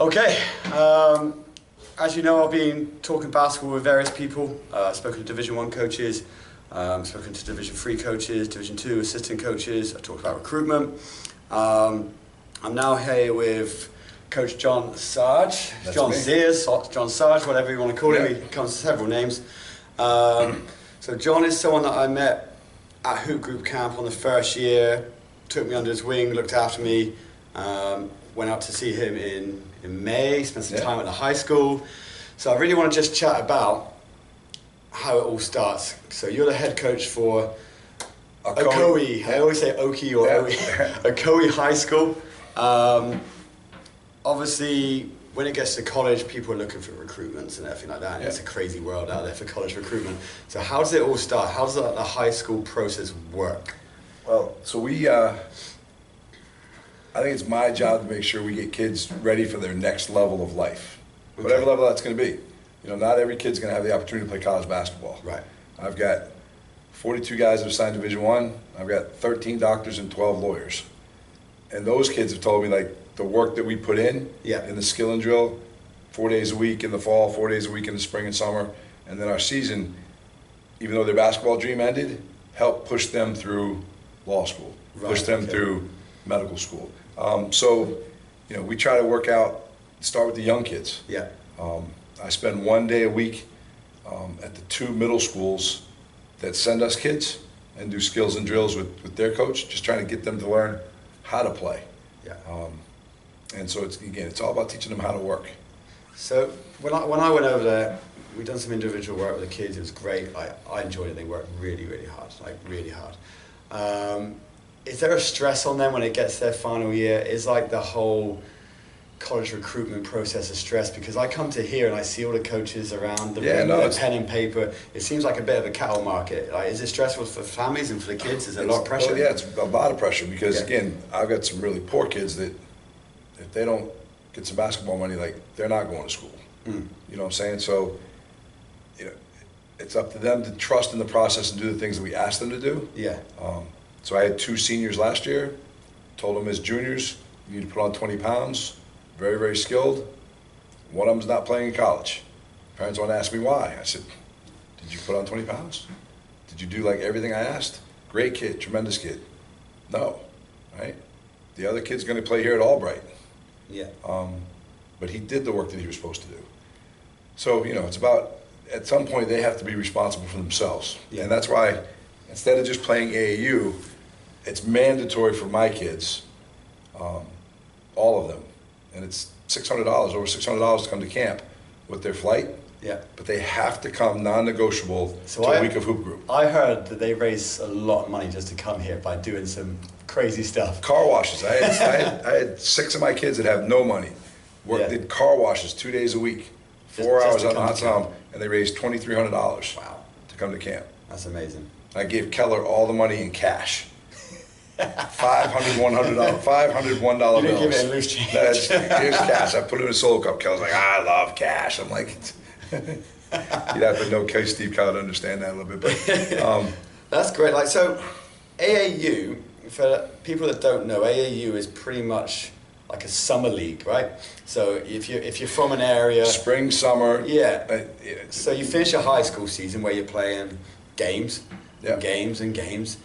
Okay, as you know, I've been talking basketball with various people. Spoken to Division 1 coaches, spoken to Division 3 coaches, Division 2 assistant coaches. I talked about recruitment. I'm now here with Coach John Sarge, John Seirs, John Sarge, whatever you want to call him. He comes with several names. So John is someone that I met at Hoop Group Camp on the first year, took me under his wing, looked after me, went out to see him in May, spent some time at the high school. So I really want to just chat about how it all starts. So you're the head coach for Ocoee. I always say Ocoee or Ocoee High School. Obviously, when it gets to college, people are looking for recruitments and everything like that. And it's a crazy world out there for college recruitment. So how does it all start? How does the high school process work? Well, so I think it's my job to make sure we get kids ready for their next level of life, whatever level that's going to be. You know, not every kid's going to have the opportunity to play college basketball. Right. I've got 42 guys that have signed Division 1. I've got 13 doctors and 12 lawyers. And those kids have told me, like, the work that we put in the skill and drill, 4 days a week in the fall, 4 days a week in the spring and summer, and then our season, even though their basketball dream ended, helped push them through law school, push them through medical school. So, you know, we try to start with the young kids. Yeah. I spend 1 day a week at the 2 middle schools that send us kids and do skills and drills with their coach, just trying to get them to learn how to play. Yeah. And so it's all about teaching them how to work. So when I went over there, we done some individual work with the kids. It was great. I enjoyed it. They worked really, really hard, like really hard. Is there a stress on them when it gets their final year? Is like the whole college recruitment process a stress? Because I come to here and I see all the coaches around the room with pen and paper. It seems like a bit of a cattle market. Like, is it stressful for families and for the kids? Is there a lot of pressure? Well, yeah, it's a lot of pressure because again, I've got some really poor kids that if they don't get some basketball money, like they're not going to school. You know what I'm saying? So, you know, it's up to them to trust in the process and do the things that we ask them to do. Yeah. So I had 2 seniors last year, told them as juniors, you need to put on 20 pounds, very, very skilled. One of them's not playing in college. Parents want to ask me why. I said, did you put on 20 pounds? Did you do like everything I asked? Great kid, tremendous kid. No, right? The other kid's gonna play here at Albright. Yeah. But he did the work that he was supposed to do. So, you know, it's about, at some point they have to be responsible for themselves. Yeah. And that's why, instead of just playing AAU, it's mandatory for my kids, all of them, and it's $600, over $600 to come to camp with their flight. Yeah. But they have to come non-negotiable to a week of hoop group. I heard that they raise a lot of money just to come here by doing some crazy stuff. Car washes. I had 6 of my kids that have no money. Did car washes 2 days a week, 4 hours on the hot sun, and they raised $2,300 to come to camp. That's amazing. I gave Keller all the money in cash. $500, $100, $501 bills. You didn't give it in loose change. Here's cash. I put it in a solo cup. Keller's like, I love cash. I'm like, you'd have to know Steve Keller to understand that a little bit. But that's great. Like, so AAU, for people that don't know, AAU is pretty much like a summer league, right? So if you're from an area, spring, summer, so you finish your high school season where you're playing games, games and games,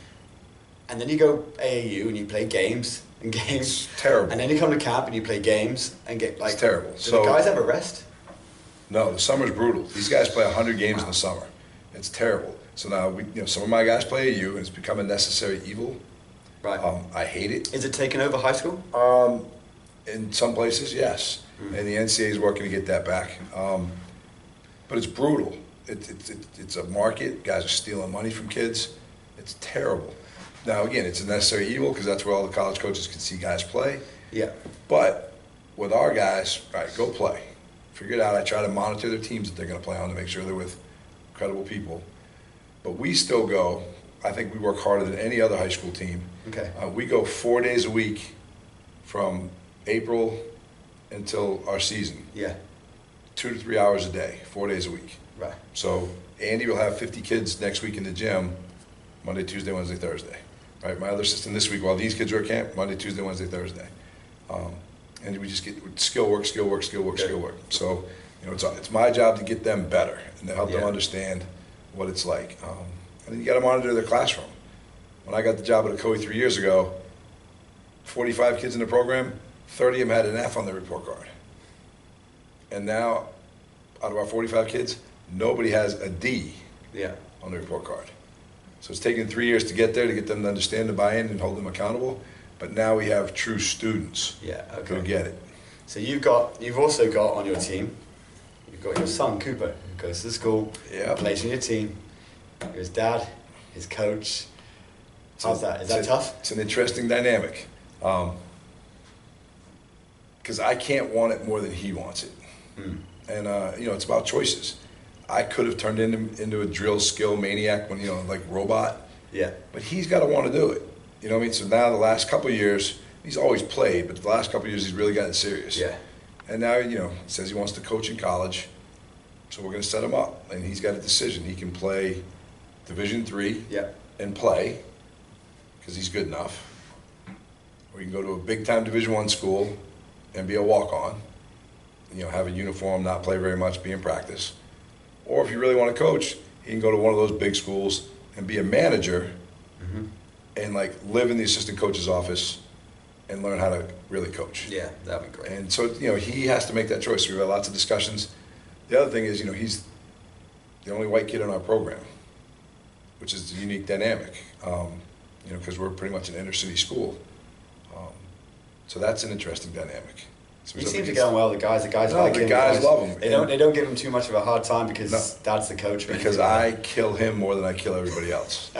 and then you go AAU and you play games and games. It's terrible. And then you come to camp and you play games and get like. It's terrible. Do the guys ever rest? No, the summer's brutal. These guys play 100 games in the summer. It's terrible. So now some of my guys play AAU and it's become a necessary evil. Right. I hate it. Is it taking over high school? In some places, yes. And the NCAA is working to get that back. But it's brutal. It's a market. Guys are stealing money from kids. It's terrible. Now, again, it's a necessary evil because that's where all the college coaches can see guys play. Yeah. But with our guys, all right, go play. Figure it out. I try to monitor their teams that they're going to play on to make sure they're with credible people. But we still go, I think we work harder than any other high school team. Okay. We go 4 days a week from April until our season. Yeah. 2 to 3 hours a day, 4 days a week. Right. So Andy will have 50 kids next week in the gym, Monday, Tuesday, Wednesday, Thursday. Right. My other assistant this week, while these kids are at camp, Monday, Tuesday, Wednesday, Thursday. and we just get skill work. So, you know, it's my job to get them better and to help them understand what it's like. And then you got to monitor their classroom. When I got the job at Ocoee 3 years ago, 45 kids in the program, 30 of them had an F on their report card. And now, out of our 45 kids, nobody has a D on their report card. So it's taken 3 years to get there, to get them to understand, to buy in and hold them accountable. But now we have true students who get it. So you've also got on your team, you've got your son, Cooper, who goes to school, plays in your team, his dad, his coach. How's that? Is that tough? It's an interesting dynamic. Because I can't want it more than he wants it. And, you know, it's about choices. I could have turned into a drill skill maniac when, you know, like robot. Yeah. But he's got to want to do it. You know what I mean? So now the last couple of years, he's always played, but the last couple of years he's really gotten serious. Yeah. And now, you know, he says he wants to coach in college. So we're going to set him up. And he's got a decision. He can play Division III and play, because he's good enough. Or he can go to a big-time Division I school and be a walk-on. You know, have a uniform, not play very much, be in practice. Or if you really want to coach, he can go to one of those big schools and be a manager and like live in the assistant coach's office and learn how to really coach. Yeah, that'd be great. And so, you know, he has to make that choice. We've had lots of discussions. The other thing is, you know, he's the only white kid in our program, which is a unique dynamic, you know, because we're pretty much an inner city school. So that's an interesting dynamic. So he seems to get on well. The guys like him. The guys love him. They don't give him too much of a hard time because Dad's the coach. Because I kill him more than I kill everybody else.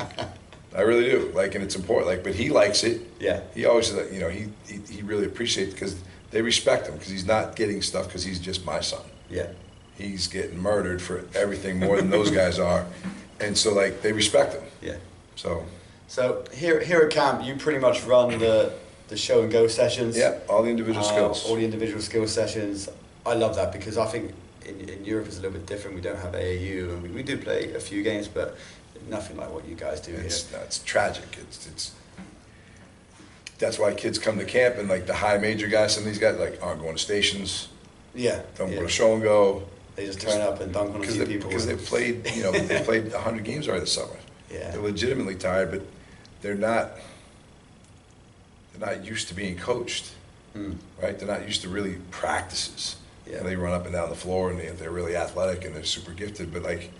I really do. Like, and it's important. Like, but he likes it. Yeah. He always, you know, he really appreciates it because they respect him because he's not getting stuff because he's just my son. Yeah. He's getting murdered for everything more than those guys are, and so like they respect him. Yeah. So here at camp, you pretty much run the show and go sessions. Yeah, all the individual skills. All the individual skill sessions. I love that because I think in Europe it's a little bit different. We don't have AAU, and we do play a few games, but nothing like what you guys do here. It's tragic. It's that's why kids come to camp, and like the high major guys, some of these guys like aren't going to stations. Yeah. Don't go to show and go. They just turn up and dunk on a few people. Because they've played, you know, they played 100 games already this summer. Yeah. They're legitimately tired, but they're not used to being coached, right? They're not used to really practices. Yeah. And they run up and down the floor, and they're really athletic and they're super gifted. But like,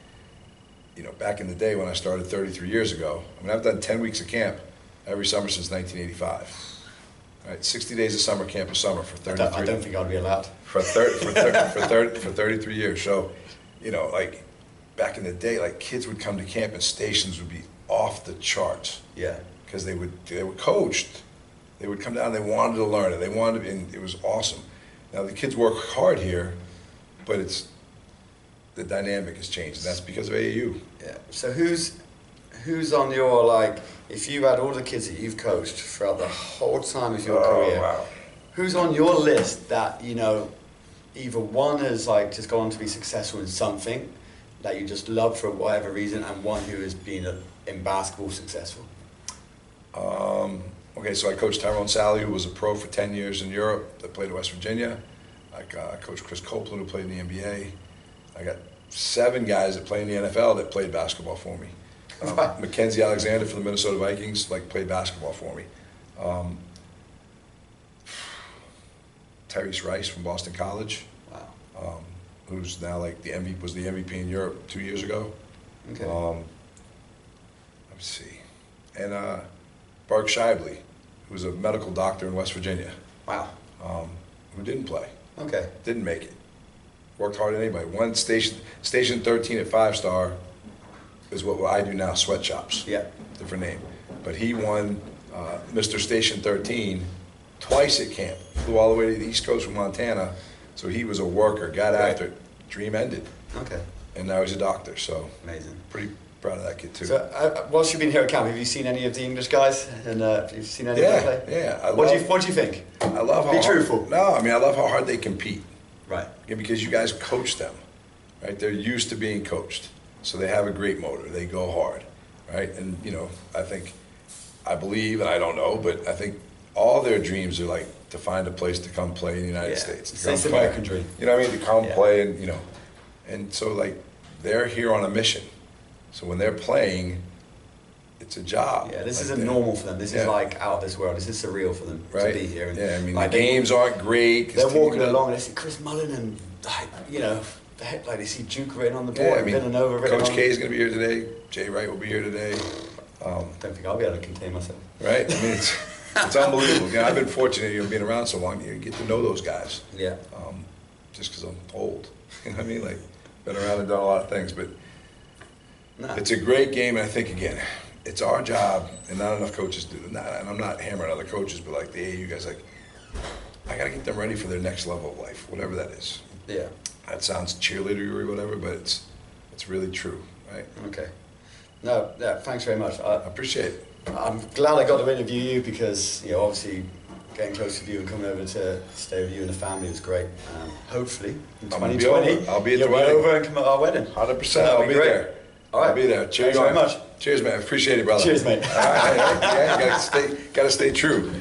you know, back in the day when I started 33 years ago, I mean, I've done 10 weeks of camp every summer since 1985. Right, 60 days of summer camp a summer for 33. I don't think I'd be allowed. For 33 years. So, you know, like back in the day, like kids would come to camp and stations would be off the charts. Yeah. Because they were coached. They would come down. They wanted to learn it. And it was awesome. Now the kids work hard here, but the dynamic has changed, and that's because of AAU. Yeah. So who's on your, like, if you had all the kids that you've coached throughout the whole time of your career, who's on your list that, you know, either one has like just gone on to be successful in something that you just love for whatever reason, and one who has been in basketball successful? Okay, so I coached Tyrone Sally, who was a pro for 10 years in Europe, that played at West Virginia. I coached Chris Copeland, who played in the NBA. I got 7 guys that play in the NFL that played basketball for me. Mackenzie Alexander from the Minnesota Vikings, like, played basketball for me. Tyrese Rice from Boston College. Wow. Who's now like was the MVP in Europe 2 years ago. Okay. Let's see. And Bark Shibley, who's a medical doctor in West Virginia. Wow. Who didn't play. Okay. Didn't make it. Worked harder than anybody. Won station 13 at 5-star is what I do now, sweatshops. Yeah. Different name. But he won Mr. Station 13 twice at camp. Flew all the way to the East Coast from Montana. So he was a worker, got after it. Dream ended. Okay. And now he's a doctor, so. Amazing. Pretty proud of that kid too. So, whilst you've been here at camp, have you seen any of the English guys? And have you seen any of them play? Yeah. What do you think? I love how Be truthful. No, I mean, I love how hard they compete. Right. Because you guys coach them, right? They're used to being coached. So they have a great motor. They go hard, right? And, you know, I believe, and I don't know, but I think all their dreams are like to find a place to come play in the United States. It's an American dream. You know what I mean? To come play and, you know, and so like they're here on a mission. So when they're playing, it's a job. Yeah, this isn't normal for them. This is like out of this world. This is surreal for them to be here. And I mean, like the games aren't great. They're walking along and they see Chris Mullen and, you know, like they see Duke written on the board, Villanova written on. Coach K is going to be here today. Jay Wright will be here today. I don't think I'll be able to contain myself. Right? I mean, it's unbelievable. You know, I've been fortunate, you know, being around so long. You get to know those guys. Yeah. Just because I'm old. You know what I mean? Like, been around and done a lot of things. But it's a great game, and I think, again, it's our job, and not enough coaches do it. And I'm not hammering other coaches, but like the AAU guys, like, I got to get them ready for their next level of life, whatever that is. Yeah. That sounds cheerleader or whatever, but it's really true, right? Okay. No, yeah, thanks very much. I appreciate it. I'm glad I got to interview you because, you know, obviously getting close to you and coming over to stay with you and the family was great. Hopefully in 2020, I'll be at the you'll wedding. Be over and come at our wedding. 100%. I'll be there. All right. I'll be there. Cheers, Thanks very much. Cheers, man. Appreciate it, brother. Cheers, mate. All right, you gotta stay true.